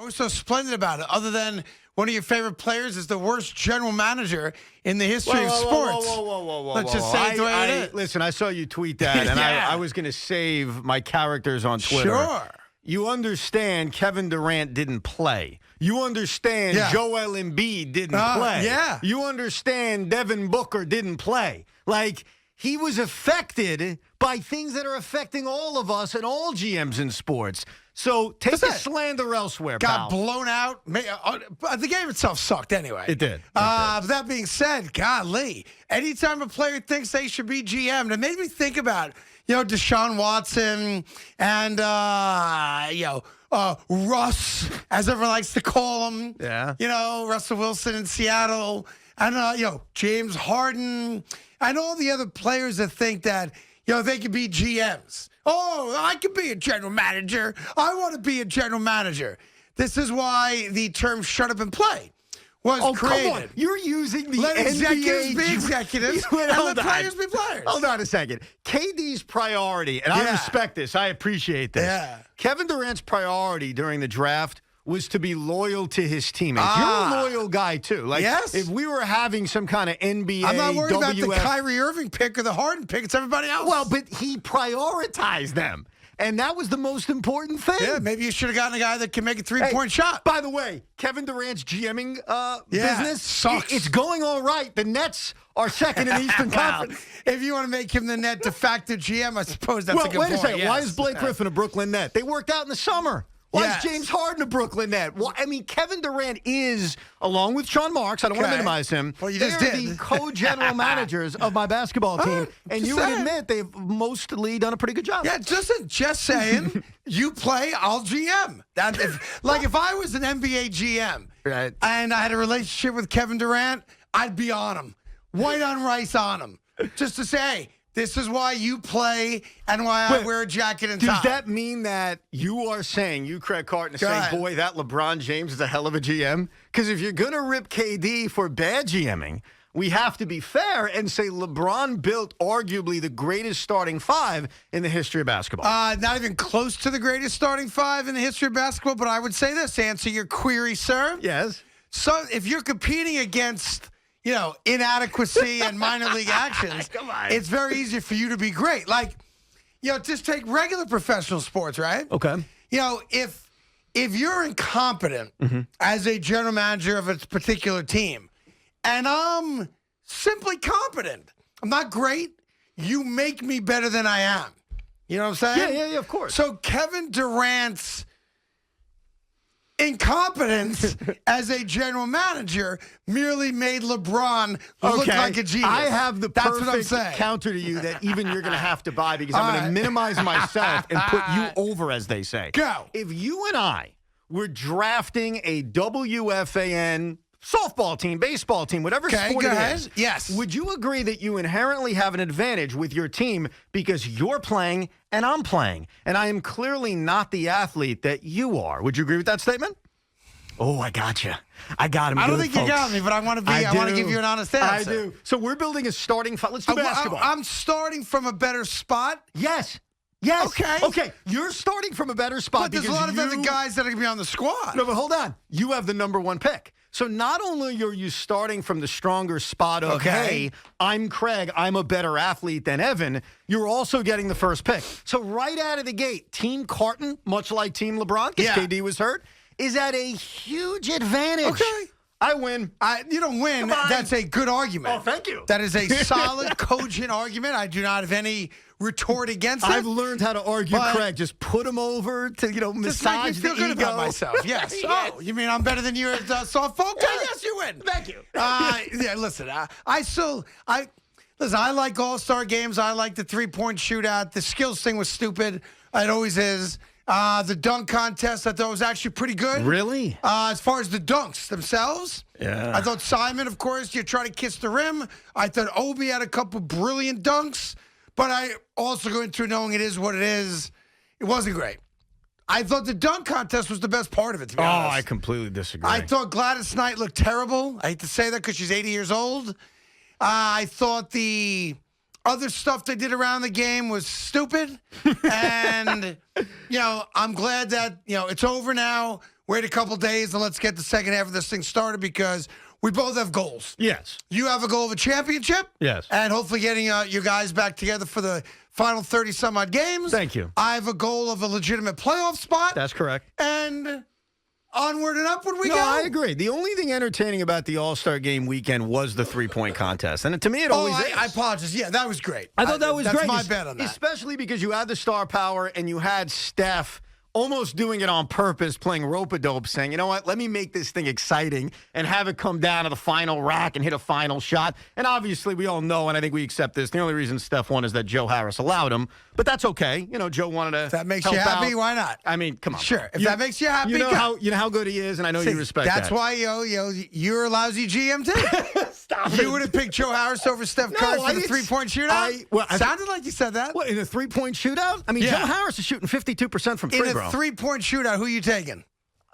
What's so splendid about it? Other than one of your favorite players is the worst general manager in the history of sports. Whoa. Let's just say it the way it is. Listen, I saw you tweet that, and Yeah. I was going to save my characters on Twitter. Sure. You understand Kevin Durant didn't play. You understand Joel Embiid didn't play. Yeah. You understand Devin Booker didn't play. Like, he was affected by things that are affecting all of us and all GMs in sports. So take the slander elsewhere, Got pal. blown out. The game itself sucked anyway. It did. But that being said, golly, anytime a player thinks they should be GM, it made me think about, Deshaun Watson and, Russ, as everyone likes to call him. Yeah. Russell Wilson in Seattle. And, James Harden. And all the other players that think that, they could be GMs. Oh, I could be a general manager. I want to be a general manager. This is why the term shut up and play was created. Come on. You're using the Let NBA executives be executives and let players be players. Hold on a second. KD's priority, and I respect this. I appreciate this. Yeah. Kevin Durant's priority during the draft was to be loyal to his teammates. You're a loyal guy, too. Like, if we were having some kind of NBA, I'm not worried about the Kyrie Irving pick or the Harden pick. It's everybody else. Well, but he prioritized them. And that was the most important thing. Yeah, maybe you should have gotten a guy that can make a three-point shot. By the way, Kevin Durant's GMing business sucks. It's going all right. The Nets are second in the Eastern Conference. If you want to make him the net de facto GM, I suppose that's a good point. Wait a second. Yes. Why is Blake Griffin a Brooklyn Net? They worked out in the summer. Why is James Harden a Brooklyn Net? Well, I mean, Kevin Durant is, along with Sean Marks, I don't want to minimize him, well, you they're just did. the co-general managers of my basketball team, and you would admit they've mostly done a pretty good job. Yeah, just saying, you play, I'll GM. If I was an NBA GM and I had a relationship with Kevin Durant, I'd be on him. White on rice on him. Just to say, hey, this is why you play and why I wear a jacket and tie. Does that mean that you are saying, you, Craig Carton, are saying, boy, that LeBron James is a hell of a GM? Because if you're going to rip KD for bad GMing, we have to be fair and say LeBron built arguably the greatest starting five in the history of basketball. Not even close to the greatest starting five in the history of basketball, but I would say this, answer your query, sir. Yes. So if you're competing against inadequacy and minor league actions, it's very easy for you to be great. Like, just take regular professional sports, right? Okay. If you're incompetent as a general manager of a particular team, and I'm simply competent, I'm not great, you make me better than I am. You know what I'm saying? Yeah, of course. So Kevin Durant's incompetence as a general manager merely made LeBron look like a genius. I have the That's what I'm saying. perfect counter to you that even you're going to have to buy because I'm going to minimize myself and put you over, as they say. Go. If you and I were drafting a WFAN softball team, baseball team, whatever sport it is, yes, would you agree that you inherently have an advantage with your team because you're playing and I'm playing, and I am clearly not the athlete that you are? Would you agree with that statement? Oh, I got you. I got him. I don't think you got me, but I want to give you an honest answer. I do. So we're building a starting five. Let's do basketball. I'm starting from a better spot. Yes. Okay. You're starting from a better spot. But there's a lot of other guys that are going to be on the squad. No, but hold on. You have the number one pick. So not only are you starting from the stronger spot of, hey, I'm Craig, I'm a better athlete than Evan, you're also getting the first pick. So right out of the gate, Team Carton, much like Team LeBron, because KD was hurt, is at a huge advantage. Okay. I win. You don't win. That's a good argument. Oh, thank you. That is a solid, cogent argument. I do not have any retort against it. I've learned how to argue, Craig. Just put him over to, massage the ego. Just make me feel good about myself. Yes. Oh, you mean I'm better than you at softball? Okay, yes, you win. Thank you. Listen, I like all-star games. I like the three-point shootout. The skills thing was stupid. It always is. The dunk contest, I thought was actually pretty good. Really? As far as the dunks themselves. Yeah. I thought Simon, of course, you try to kiss the rim. I thought Obi had a couple brilliant dunks. But I also go into knowing it is what it is. It wasn't great. I thought the dunk contest was the best part of it, to be honest. I completely disagree. I thought Gladys Knight looked terrible. I hate to say that because she's 80 years old. I thought the other stuff they did around the game was stupid. And, I'm glad that, it's over now. wait a couple days and let's get the second half of this thing started because we both have goals. Yes. You have a goal of a championship. Yes. And hopefully getting you guys back together for the final 30-some-odd games. Thank you. I have a goal of a legitimate playoff spot. That's correct. And onward and upward we go. No, I agree. The only thing entertaining about the All-Star Game weekend was the three-point contest. And to me, it always is. I apologize. Yeah, that was great. I thought that was great. That's my bet on that. Especially because you had the star power and you had Steph almost doing it on purpose, playing rope-a-dope, saying, you know what, let me make this thing exciting and have it come down to the final rack and hit a final shot. And obviously, we all know, and I think we accept this, the only reason Steph won is that Joe Harris allowed him. But that's okay. You know, Joe wanted to If that makes help you happy, out. why not? I mean, come on. Sure. If that makes you happy, you know good. how good he is, and I know you respect That's that. why, you're a lousy GM, too. Stop You would have picked Joe Harris over Steph Curry for the three-point shootout? Sounded like you said that. What, in a three-point shootout? I mean, Yeah. Joe Harris is shooting 52% from free In throw. a three-point shootout, who you taking?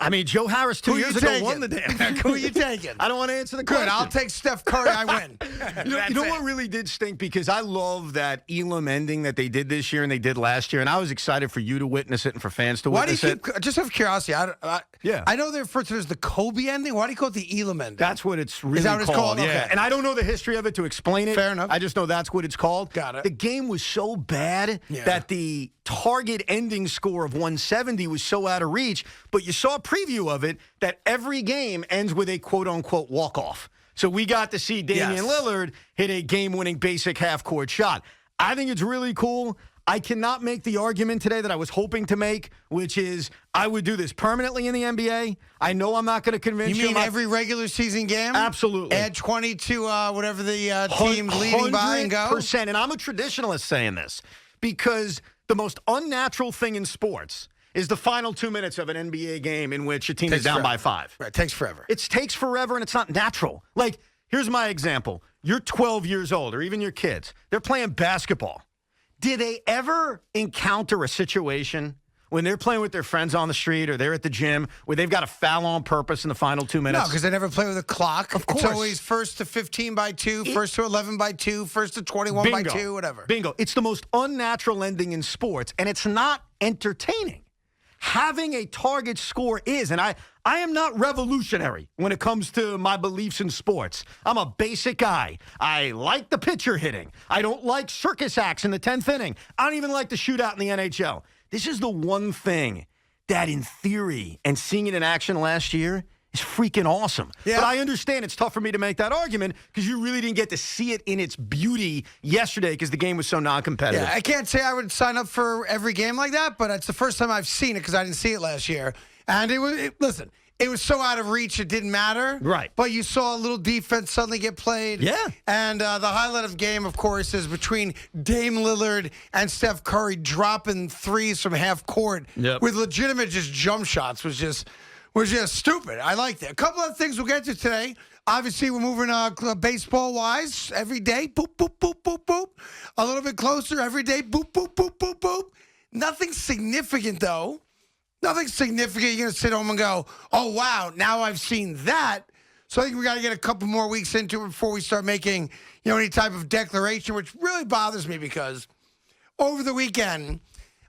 I mean, Joe Harris 2 years ago won the damn thing. Who you taking? I don't want to answer the Good. question. I'll take Steph Curry. I win. You know what really did stink? Because I love that Elam ending that they did this year and they did last year, and I was excited for you to witness it and for fans to Why do witness you it. keep, just out of curiosity, I know they refer to it as the Kobe ending. Why do you call it the Elam ending? That's what it's really Is that what it's called? Yeah. Okay. And I don't know the history of it to explain it. Fair enough. I just know that's what it's called. Got it. The game was so bad that the target ending score of 170 was so out of reach, but you saw a preview of it that every game ends with a quote-unquote walk-off. So we got to see Damian Lillard hit a game-winning basic half-court shot. I think it's really cool. I cannot make the argument today that I was hoping to make, which is I would do this permanently in the NBA. I know I'm not going to convince you. You mean every regular season game? Absolutely. Add 20 to whatever the team's leading by and go? 100%. And I'm a traditionalist saying this because the most unnatural thing in sports is the final 2 minutes of an NBA game in which a team is down by 5. Right, it takes forever. It takes forever, and it's not natural. Like, here's my example. You're 12 years old, or even your kids. They're playing basketball. Did they ever encounter a situation when they're playing with their friends on the street or they're at the gym where they've got a foul on purpose in the final 2 minutes? No, because they never play with a clock. Of course. It's always first to 15 by 2, first to 11 by 2, first to 21 by 2, whatever. Bingo. It's the most unnatural ending in sports, and it's not entertaining. Having a target score is, and I am not revolutionary when it comes to my beliefs in sports. I'm a basic guy. I like the pitcher hitting. I don't like circus acts in the 10th inning. I don't even like the shootout in the NHL. This is the one thing that, in theory, and seeing it in action last year, is freaking awesome. Yeah. But I understand it's tough for me to make that argument because you really didn't get to see it in its beauty yesterday because the game was so non-competitive. Yeah, I can't say I would sign up for every game like that, but it's the first time I've seen it because I didn't see it last year. And listen, it was so out of reach it didn't matter. Right. But you saw a little defense suddenly get played. Yeah. And the highlight of the game, of course, is between Dame Lillard and Steph Curry dropping threes from half court with legitimate just jump shots was just stupid. I liked it. A couple of things we'll get to today. Obviously, we're moving baseball-wise every day. Boop, boop, boop, boop, boop. A little bit closer every day. Boop, boop, boop, boop, boop. Nothing significant, though. Nothing significant. You're going to sit home and go, oh, wow, now I've seen that. So I think we got to get a couple more weeks into it before we start making, any type of declaration, which really bothers me because over the weekend,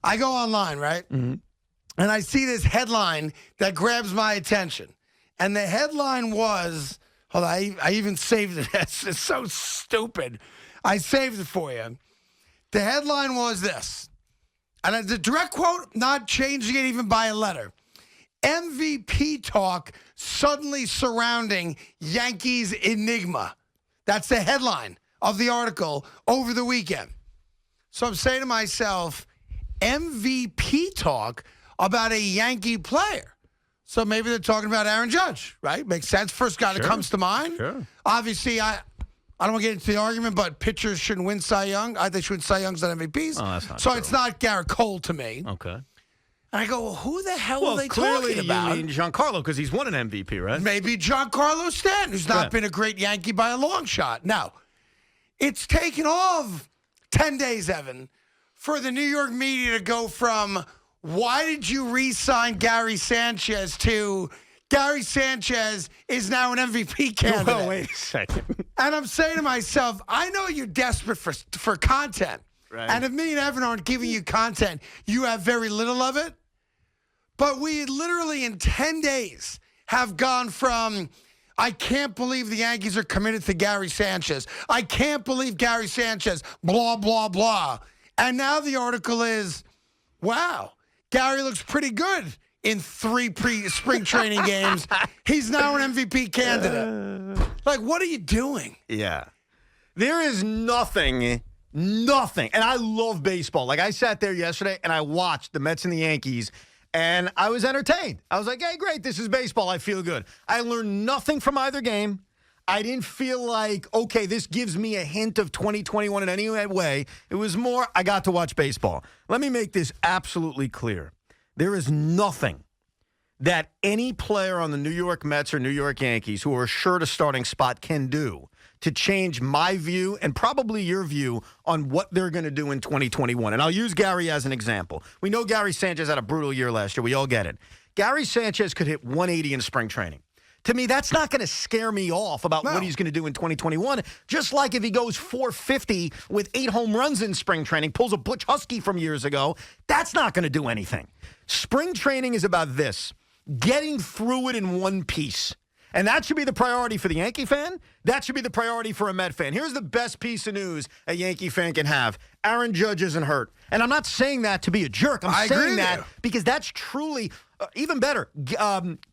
I go online, right? Mm-hmm. And I see this headline that grabs my attention. And the headline was, hold on, I even saved it. It's so stupid. I saved it for you. The headline was this. And the direct quote, not changing it even by a letter. MVP talk suddenly surrounding Yankees enigma. That's the headline of the article over the weekend. So I'm saying to myself, MVP talk about a Yankee player. So maybe they're talking about Aaron Judge, right? Makes sense. First guy that comes to mind. Sure. Obviously, I don't want to get into the argument, but pitchers shouldn't win Cy Young. They should win Cy Youngs, not MVPs. Oh, that's not so true. It's not Garrett Cole to me. Okay. And I go, well, who the hell are they clearly talking about? You mean Giancarlo because he's won an MVP, right? Maybe Giancarlo Stanton, who's not been a great Yankee by a long shot. Now, it's taken off 10 days, Evan, for the New York media to go from why did you re-sign Gary Sanchez to Gary Sanchez is now an MVP candidate. Well, wait a second. And I'm saying to myself, I know you're desperate for content. Right. And if me and Evan aren't giving you content, you have very little of it. But we literally in 10 days have gone from, I can't believe the Yankees are committed to Gary Sanchez. I can't believe Gary Sanchez, blah, blah, blah. And now the article is, wow, Gary looks pretty good in 3 spring training games. He's now an MVP candidate. Like, what are you doing? Yeah. There is nothing, and I love baseball. Like, I sat there yesterday and I watched the Mets and the Yankees, and I was entertained. I was like, hey, great, this is baseball. I feel good. I learned nothing from either game. I didn't feel like, okay, this gives me a hint of 2021 in any way. It was more, I got to watch baseball. Let me make this absolutely clear. There is nothing that any player on the New York Mets or New York Yankees who are assured a starting spot can do to change my view and probably your view on what they're going to do in 2021. And I'll use Gary as an example. We know Gary Sanchez had a brutal year last year. We all get it. Gary Sanchez could hit 180 in spring training. To me, that's not going to scare me off about what he's going to do in 2021. Just like if he goes 450 with 8 home runs in spring training, pulls a Butch Husky from years ago, that's not going to do anything. Spring training is about this, getting through it in one piece. And that should be the priority for the Yankee fan. That should be the priority for a Met fan. Here's the best piece of news a Yankee fan can have. Aaron Judge isn't hurt. And I'm not saying that to be a jerk. I'm saying that because that's truly even better.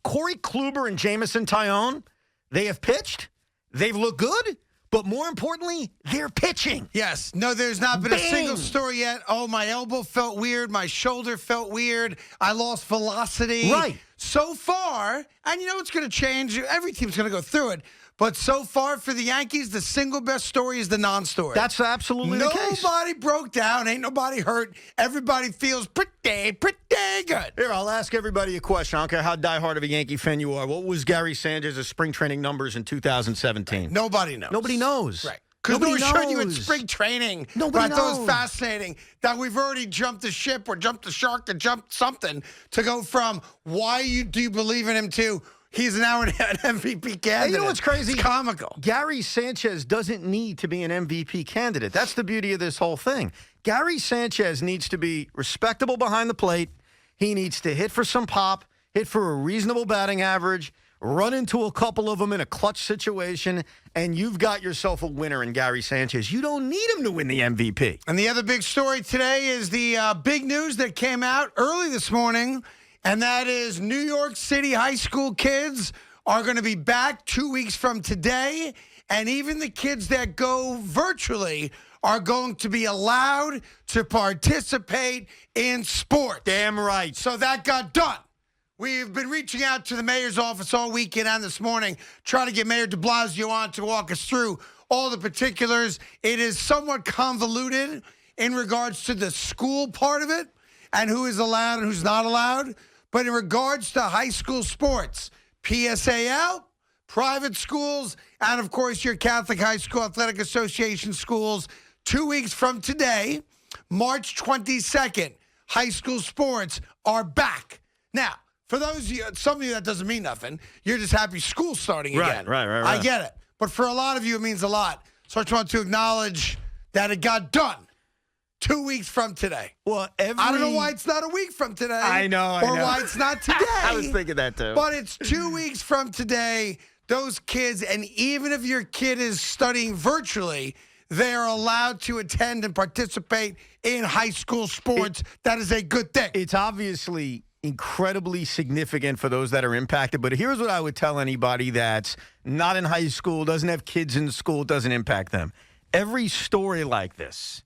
Corey Kluber and Jamison Tyone, they have pitched. They've looked good. But more importantly, they're pitching. Yes. No, there's not been a single story yet. Oh, my elbow felt weird. My shoulder felt weird. I lost velocity. Right. So far, and you know it's going to change. Every team's going to go through it. But so far for the Yankees, the single best story is the non-story. That's absolutely the case. Nobody broke down. Ain't nobody hurt. Everybody feels pretty good. Here, I'll ask everybody a question. I don't care how diehard of a Yankee fan you are. What was Gary Sanchez's spring training numbers in 2017? Right. Nobody knows. Nobody knows. Right. Because they were showing you in spring training. Nobody knows. I thought it was fascinating that we've already jumped the ship or jumped the shark or jumped something to go from do you believe in him to he's now an MVP candidate. And you know what's crazy? It's comical. Gary Sanchez doesn't need to be an MVP candidate. That's the beauty of this whole thing. Gary Sanchez needs to be respectable behind the plate. He needs to hit for some pop, hit for a reasonable batting average, run into a couple of them in a clutch situation, and you've got yourself a winner in Gary Sanchez. You don't need him to win the MVP. And the other big story today is the big news that came out early this morning, and that is New York City high school kids are going to be back 2 weeks from today, and even the kids that go virtually are going to be allowed to participate in sports. Damn right. So that got done. We've been reaching out to the mayor's office all weekend and this morning, trying to get Mayor de Blasio on to walk us through all the particulars. It is somewhat convoluted in regards to the school part of it and who is allowed and who's not allowed. But in regards to high school sports, PSAL, private schools, and, of course, your Catholic High School Athletic Association schools, 2 weeks from today, March 22nd, high school sports are back. Now, for those of you, some of you, that doesn't mean nothing. You're just happy school's starting again. Right. I get it. But for a lot of you, it means a lot. So I just want to acknowledge that it got done 2 weeks from today. Well, I don't know why it's not a week from today. I know. Or why it's not today. I was thinking that too. But it's 2 weeks from today. Those kids, and even if your kid is studying virtually, they are allowed to attend and participate in high school sports. That is a good thing. It's obviously incredibly significant for those that are impacted. But here's what I would tell anybody that's not in high school, doesn't have kids in school, doesn't impact them. Every story like this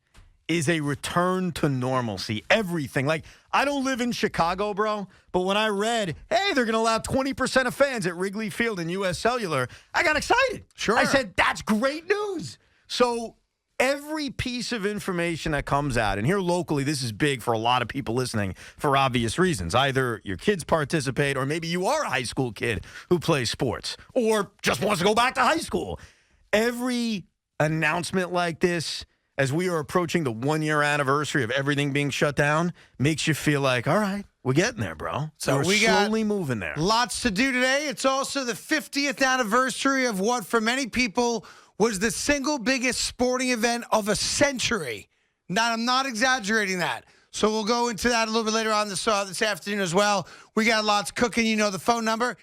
is a return to normalcy. Everything. Like, I don't live in Chicago, bro, but when I read, hey, they're going to allow 20% of fans at Wrigley Field and U.S. Cellular, I got excited. Sure. I said, that's great news. So every piece of information that comes out, and here locally, this is big for a lot of people listening for obvious reasons. Either your kids participate, or maybe you are a high school kid who plays sports, or just wants to go back to high school. Every announcement like this, as we are approaching the 1-year anniversary of everything being shut down, makes you feel like, all right, we're getting there, bro. So we're slowly moving there. Lots to do today. It's also the 50th anniversary of what, for many people, was the single biggest sporting event of a century. Now, I'm not exaggerating that. So we'll go into that a little bit later on this afternoon as well. We got lots cooking. You know the phone number.